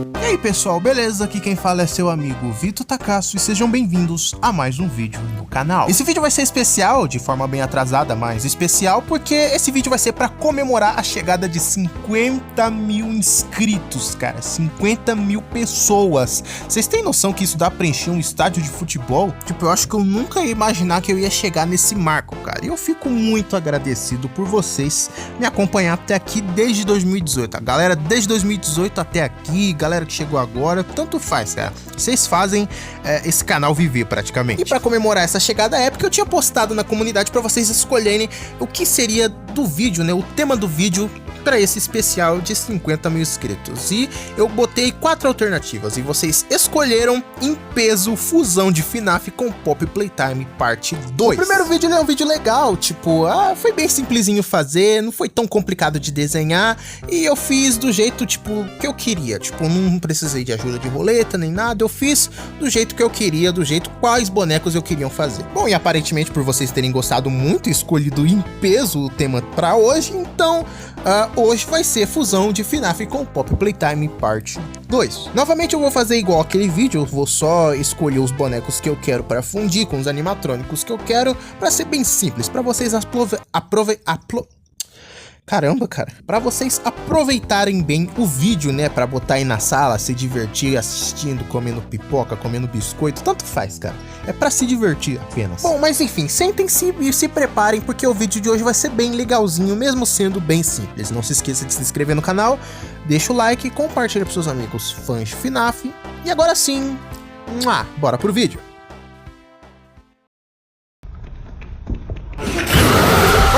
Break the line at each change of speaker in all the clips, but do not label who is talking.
E aí pessoal, beleza? Aqui quem fala é seu amigo Vitor Takasso e sejam bem-vindos a mais um vídeo no canal. Esse vídeo vai ser especial, de forma bem atrasada, mas especial porque esse vídeo vai ser pra comemorar a chegada de 50 mil inscritos, cara, 50 mil pessoas. Vocês têm noção que isso dá pra encher um estádio de futebol? Tipo, eu acho que eu nunca ia imaginar que eu ia chegar nesse marco, cara, e eu fico muito agradecido por vocês me acompanhar até aqui desde 2018, a galera desde 2018 até aqui, galera que chegou agora, tanto faz, cara. Vocês fazem esse canal viver praticamente. E pra comemorar essa chegada épica, eu tinha postado na comunidade pra vocês escolherem o que seria do vídeo, né? O tema do vídeo para esse especial de 50 mil inscritos. E eu botei 4 alternativas e vocês escolheram em peso fusão de FNAF com Pop Playtime parte 2. O primeiro vídeo é um vídeo legal, tipo, foi bem simplesinho fazer, não foi tão complicado de desenhar e eu fiz do jeito, tipo, que eu queria. Tipo, não precisei de ajuda de roleta nem nada, eu fiz do jeito que eu queria, do jeito quais bonecos eu queria fazer. Bom, e aparentemente por vocês terem gostado muito e escolhido em peso o tema para hoje, então hoje vai ser fusão de FNAF com Pop Playtime parte 2. Novamente eu vou fazer igual aquele vídeo, eu vou só escolher os bonecos que eu quero para fundir com os animatrônicos que eu quero, para ser bem simples, para vocês Caramba, cara, pra vocês aproveitarem bem o vídeo, né, pra botar aí na sala, se divertir assistindo, comendo pipoca, comendo biscoito, tanto faz, cara, é pra se divertir apenas. Bom, mas enfim, sentem-se e se preparem porque o vídeo de hoje vai ser bem legalzinho, mesmo sendo bem simples. Não se esqueça de se inscrever no canal, deixa o like, compartilha pros seus amigos fãs de FNAF, e agora sim, bora pro vídeo.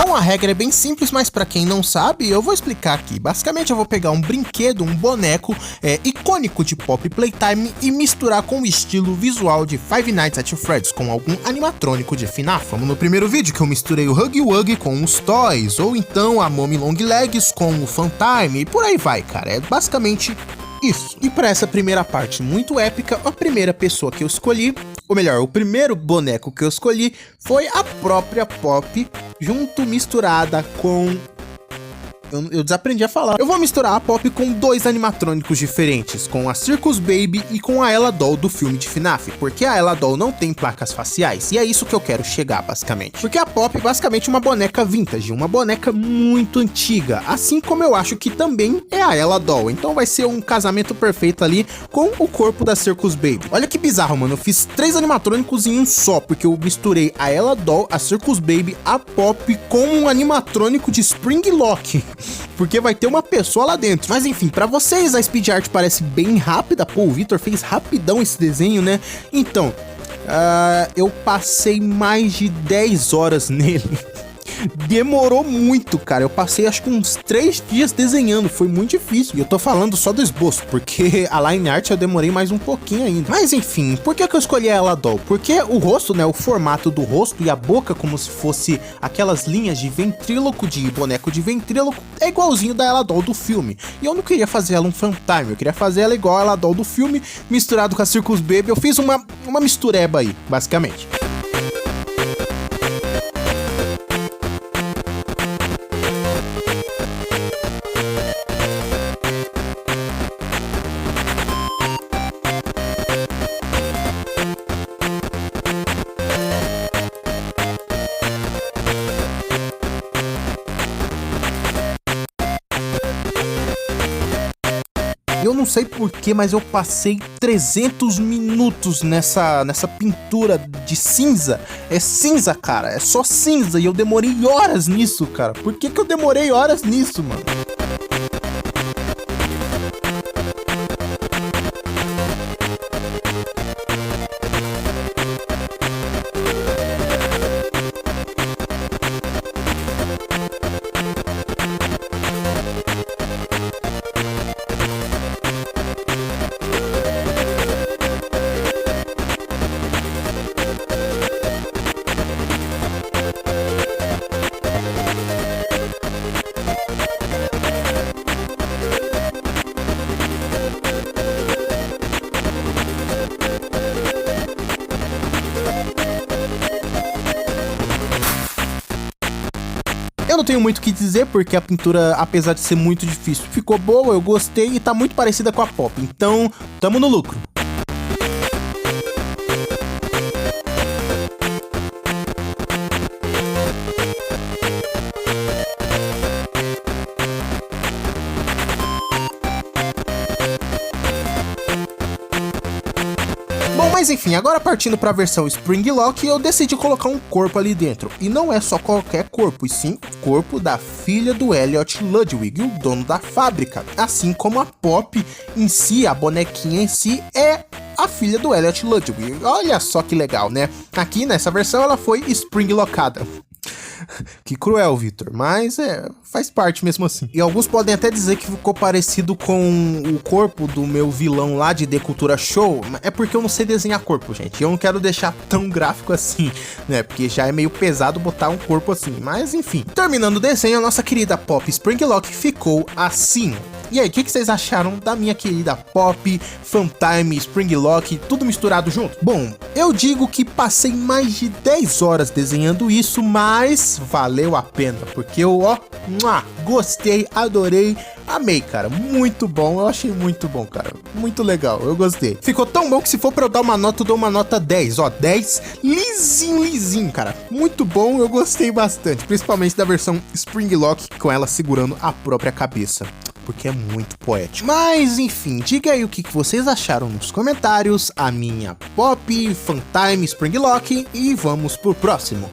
Bom, a regra é bem simples, mas pra quem não sabe, eu vou explicar aqui. Basicamente eu vou pegar um brinquedo, um boneco icônico de Pop Playtime e misturar com o estilo visual de Five Nights at Freddy's com algum animatrônico de FNAF. Como no primeiro vídeo que eu misturei o Huggy Wuggy com os Toys, ou então a Mommy Long Legs com o Funtime, e por aí vai, cara. É basicamente isso. E para essa primeira parte muito épica, a primeira pessoa que eu escolhi, ou melhor, o primeiro boneco que eu escolhi foi a própria Pop, misturada com... Eu desaprendi a falar. Eu vou misturar a Pop com 2 animatrônicos diferentes, com a Circus Baby e com a Ela Doll do filme de FNAF, porque a Ela Doll não tem placas faciais, e é isso que eu quero chegar, basicamente. Porque a Pop é basicamente uma boneca vintage, uma boneca muito antiga, assim como eu acho que também é a Ela Doll, então vai ser um casamento perfeito ali com o corpo da Circus Baby. Olha que bizarro, mano, eu fiz 3 animatrônicos em um só, porque eu misturei a Ela Doll, a Circus Baby, a Pop com um animatrônico de Spring Lock. Porque vai ter uma pessoa lá dentro. Mas enfim, pra vocês a speed art parece bem rápida. Pô, o Vitor fez rapidão esse desenho, né? Então, eu passei mais de 10 horas nele. Demorou muito, cara. Eu passei acho que uns 3 dias desenhando. Foi muito difícil. E eu tô falando só do esboço, porque a line art eu demorei mais um pouquinho ainda. Mas enfim, por que eu escolhi a Ela Doll? Porque o rosto, né, o formato do rosto e a boca como se fosse aquelas linhas de ventríloco, de boneco de ventríloco, é igualzinho da Ela Doll do filme. E eu não queria fazer ela um Funtime, eu queria fazer ela igual a Ela Doll do filme, misturado com a Circus Baby. Eu fiz uma mistureba aí, basicamente. Eu não sei porquê, mas eu passei 300 minutos nessa pintura de cinza. É cinza, cara, é só cinza. E eu demorei horas nisso, cara. Por que eu demorei horas nisso, mano? tenho muito o que dizer, porque a pintura, apesar de ser muito difícil, ficou boa, eu gostei e tá muito parecida com a Pop. Então, tamo no lucro. Bom, mas enfim, agora partindo para a versão Spring Lock, eu decidi colocar um corpo ali dentro. E não é só qualquer corpo, e sim o corpo da filha do Elliot Ludwig, o dono da fábrica. Assim como a Pop em si, a bonequinha em si, é a filha do Elliot Ludwig. Olha só que legal, né? Aqui nessa versão ela foi Spring Lockada. Que cruel, Victor, mas faz parte mesmo assim. E alguns podem até dizer que ficou parecido com o corpo do meu vilão lá de The Cultura Show. É porque eu não sei desenhar corpo, gente. Eu não quero deixar tão gráfico assim, né? Porque já é meio pesado botar um corpo assim. Mas enfim, terminando o desenho, a nossa querida Pop Spring Lock ficou assim. E aí, o que vocês acharam da minha querida Pop, Funtime, Spring Lock, tudo misturado junto? Bom, eu digo que passei mais de 10 horas desenhando isso, mas valeu a pena, porque eu, gostei, adorei, amei, cara, muito bom, eu achei muito bom, cara, muito legal, eu gostei. Ficou tão bom que se for pra eu dar uma nota, eu dou uma nota 10, 10, lisinho, cara, muito bom, eu gostei bastante, principalmente da versão Spring Lock, com ela segurando a própria cabeça, porque é muito poético. Mas enfim, diga aí o que vocês acharam nos comentários, a minha Pop, Funtime, Spring Lock, e vamos pro próximo.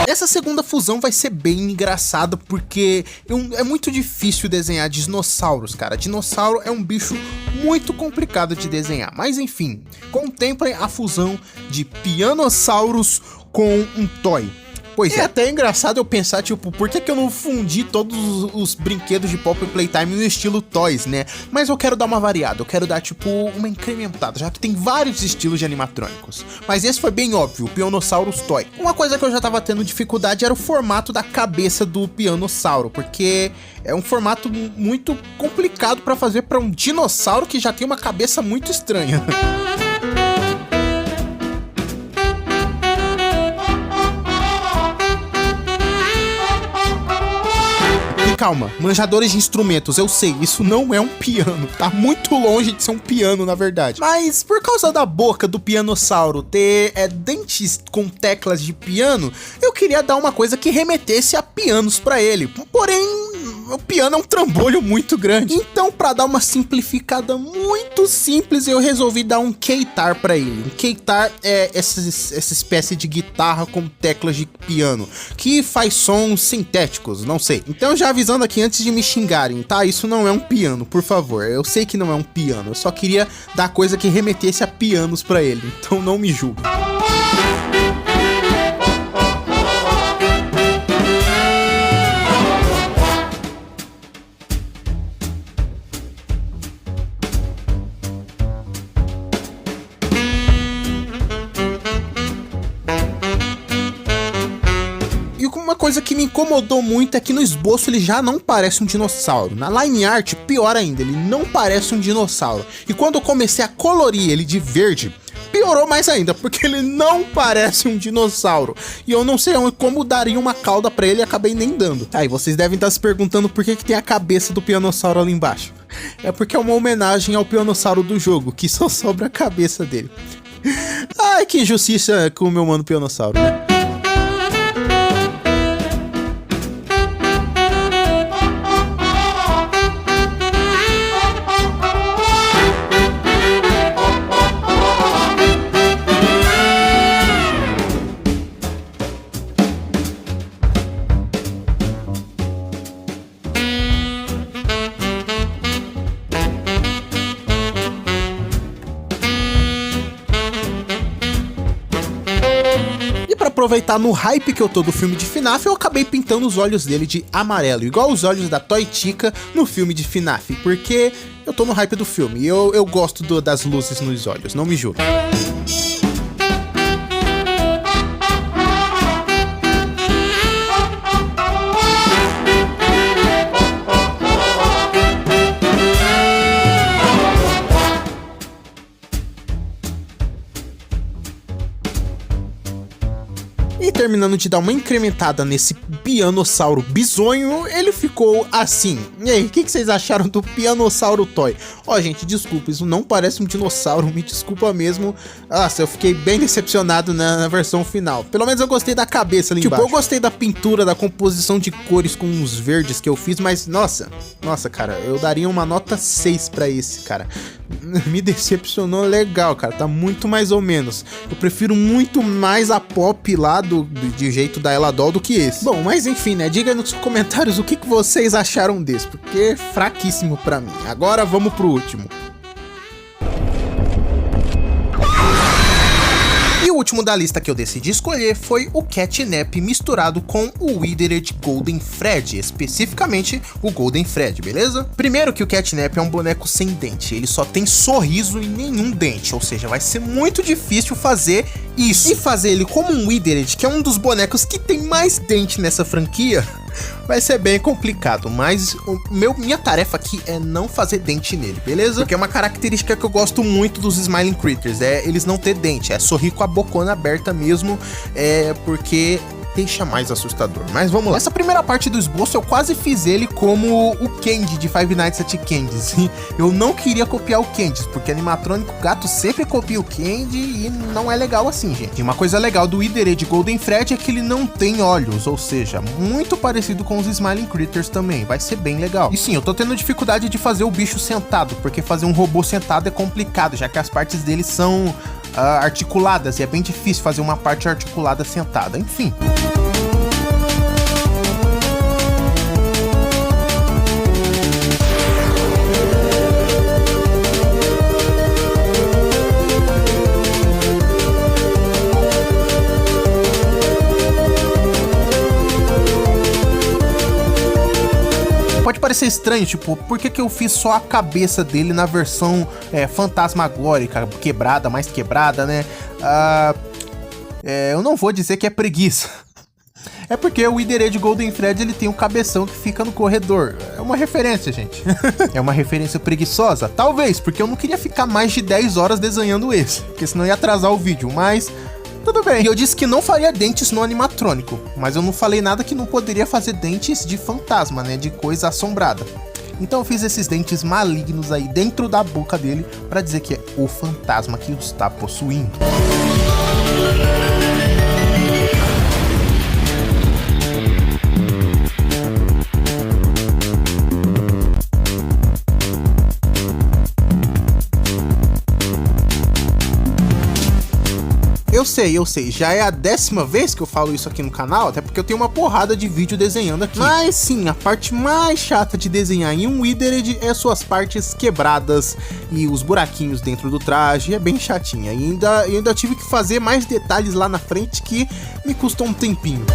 Essa segunda fusão vai ser bem engraçada porque é muito difícil desenhar dinossauros, cara. Dinossauro é um bicho muito complicado de desenhar. Mas enfim, contemplem a fusão de Pianossauros com um toy. Pois é até engraçado eu pensar, tipo, por que eu não fundi todos os brinquedos de Pop Playtime no estilo Toys, né? Mas eu quero dar uma variada, eu quero dar, tipo, uma incrementada, já que tem vários estilos de animatrônicos. Mas esse foi bem óbvio, o Pianossauros Toy. Uma coisa que eu já tava tendo dificuldade era o formato da cabeça do Pianossauro, porque é um formato muito complicado pra fazer pra um dinossauro que já tem uma cabeça muito estranha. Calma, manjadores de instrumentos, eu sei, isso não é um piano, tá muito longe de ser um piano, na verdade. Mas por causa da boca do Pianossauro ter dentes com teclas de piano, eu queria dar uma coisa que remetesse a pianos pra ele. Porém, o piano é um trambolho muito grande. Então, pra dar uma simplificada muito simples, eu resolvi dar um keytar pra ele. Um keytar é essa espécie de guitarra com teclas de piano, que faz sons sintéticos, não sei. Então, já avisando aqui antes de me xingarem, tá? Isso não é um piano, por favor. Eu sei que não é um piano, eu só queria dar coisa que remetesse a pianos pra ele. Então, não me julgue. Uma coisa que me incomodou muito é que no esboço ele já não parece um dinossauro. Na line art, pior ainda, ele não parece um dinossauro. E quando eu comecei a colorir ele de verde, piorou mais ainda, porque ele não parece um dinossauro. E eu não sei como daria uma cauda pra ele e acabei nem dando. Aí vocês devem estar se perguntando por que tem a cabeça do Pianossauro ali embaixo. É porque é uma homenagem ao Pianossauro do jogo, que só sobra a cabeça dele. Ai, que injustiça com o meu mano Pianossauro, né? Aproveitar no hype que eu tô do filme de FNAF, eu acabei pintando os olhos dele de amarelo, igual os olhos da Toy Chica no filme de FNAF, porque eu tô no hype do filme e eu gosto das luzes nos olhos, não me julgue. terminando de dar uma incrementada nesse pianossauro bizonho, ele ficou assim. E aí, o que vocês acharam do Pianossauro Toy? Ó, gente, desculpa, isso não parece um dinossauro, me desculpa mesmo. Nossa, eu fiquei bem decepcionado na versão final. Pelo menos eu gostei da cabeça ali embaixo. Eu gostei da pintura, da composição de cores com os verdes que eu fiz, mas nossa, cara, eu daria uma nota 6 pra esse, cara. Me decepcionou legal, cara, tá muito mais ou menos. Eu prefiro muito mais a Pop lá de jeito da Ela Doll do que esse. Bom, mas enfim, né, diga nos comentários o que vocês acharam desse, porque é fraquíssimo pra mim. Agora vamos pro último. E o último da lista que eu decidi escolher foi o Catnap misturado com o Withered Golden Freddy, especificamente o Golden Freddy, beleza? Primeiro que o Catnap é um boneco sem dente, ele só tem sorriso e nenhum dente, ou seja, vai ser muito difícil fazer isso. E fazer ele como um Withered, que é um dos bonecos que tem mais dente nessa franquia, vai ser bem complicado, mas minha tarefa aqui é não fazer dente nele, beleza? Porque é uma característica que eu gosto muito dos Smiling Critters, eles não ter dente, é sorrir com a bocona aberta mesmo, porque deixa mais assustador. Mas vamos lá. Essa primeira parte do esboço eu quase fiz ele como o Candy de Five Nights at Candy's. Eu não queria copiar o Candy's, porque animatrônico gato sempre copia o Candy e não é legal assim, gente. E uma coisa legal do Withered Golden Freddy é que ele não tem olhos, ou seja, muito parecido com os Smiling Critters também, vai ser bem legal. E sim, eu tô tendo dificuldade de fazer o bicho sentado, porque fazer um robô sentado é complicado, já que as partes dele são articuladas, e é bem difícil fazer uma parte articulada sentada, enfim. Pode parecer estranho, tipo, por que eu fiz só a cabeça dele na versão fantasmagórica, quebrada, mais quebrada, né? Eu não vou dizer que é preguiça. É porque o Withered Golden Freddy, ele tem um cabeção que fica no corredor. É uma referência, gente. É uma referência preguiçosa? Talvez, porque eu não queria ficar mais de 10 horas desenhando esse, porque senão ia atrasar o vídeo, mas tudo bem. E eu disse que não faria dentes no animatrônico, mas eu não falei nada que não poderia fazer dentes de fantasma, né, de coisa assombrada. Então eu fiz esses dentes malignos aí dentro da boca dele pra dizer que é o fantasma que o está possuindo. Eu sei, já é a 10ª vez que eu falo isso aqui no canal, até porque eu tenho uma porrada de vídeo desenhando aqui. Mas sim, a parte mais chata de desenhar em um Withered é suas partes quebradas e os buraquinhos dentro do traje, é bem chatinha. E ainda tive que fazer mais detalhes lá na frente que me custou um tempinho.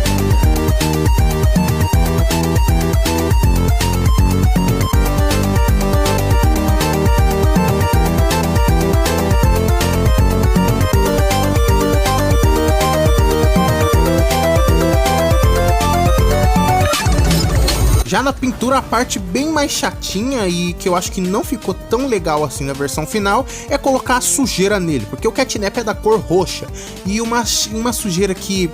Já na pintura, a parte bem mais chatinha e que eu acho que não ficou tão legal assim na versão final é colocar a sujeira nele, porque o Catnap é da cor roxa e uma sujeira que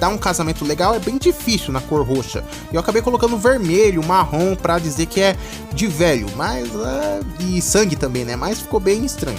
dá um casamento legal é bem difícil na cor roxa. E eu acabei colocando vermelho, marrom pra dizer que é de velho, mas e sangue também, né? Mas ficou bem estranho.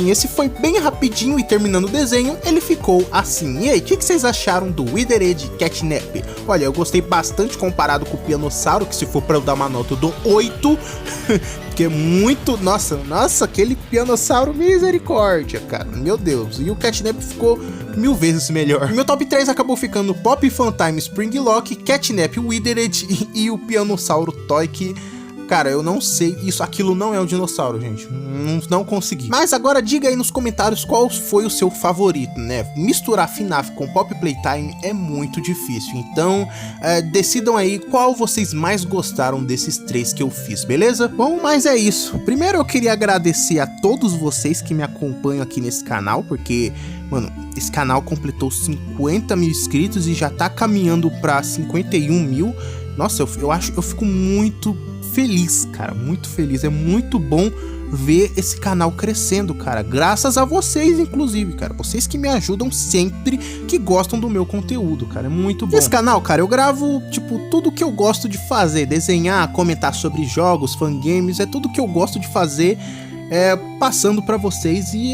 enfim, esse foi bem rapidinho e terminando o desenho, ele ficou assim. E aí, o que vocês acharam do Withered Catnap? Olha, eu gostei bastante comparado com o Pianossauro, que se for pra eu dar uma nota eu dou 8, porque é muito... Nossa, aquele Pianossauro, misericórdia, cara, meu Deus. E o Catnap ficou 1000 vezes melhor. Meu top 3 acabou ficando Pop Funtime Springlock, Catnap Withered e o Pianossauro Toy, que... Cara, eu não sei, aquilo não é um dinossauro, gente, não consegui. Mas agora diga aí nos comentários qual foi o seu favorito, né? Misturar FNAF com Pop Playtime é muito difícil, então decidam aí qual vocês mais gostaram desses 3 que eu fiz, beleza? Bom, mas é isso. Primeiro eu queria agradecer a todos vocês que me acompanham aqui nesse canal, porque, mano, esse canal completou 50 mil inscritos e já tá caminhando pra 51 mil. Nossa, eu fico muito feliz, cara, muito feliz. É muito bom ver esse canal crescendo, cara, graças a vocês, inclusive, cara, vocês que me ajudam sempre, que gostam do meu conteúdo, cara, é muito bom. Nesse canal, cara, eu gravo, tipo, tudo que eu gosto de fazer, desenhar, comentar sobre jogos, fangames, é tudo que eu gosto de fazer, passando pra vocês, e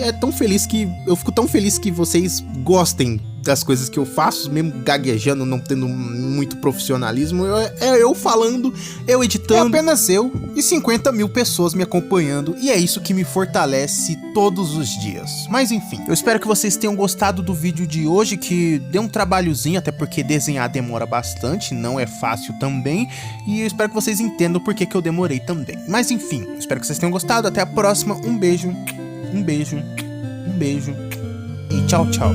eu fico tão feliz que vocês gostem das coisas que eu faço, mesmo gaguejando, não tendo muito profissionalismo. Eu falando, eu editando, é apenas eu e 50 mil pessoas me acompanhando, e é isso que me fortalece todos os dias. Mas enfim, eu espero que vocês tenham gostado do vídeo de hoje, que deu um trabalhozinho, até porque desenhar demora bastante, não é fácil também, e eu espero que vocês entendam por que eu demorei também. Mas enfim, eu espero que vocês tenham gostado, até a próxima, um beijo, e tchau, tchau.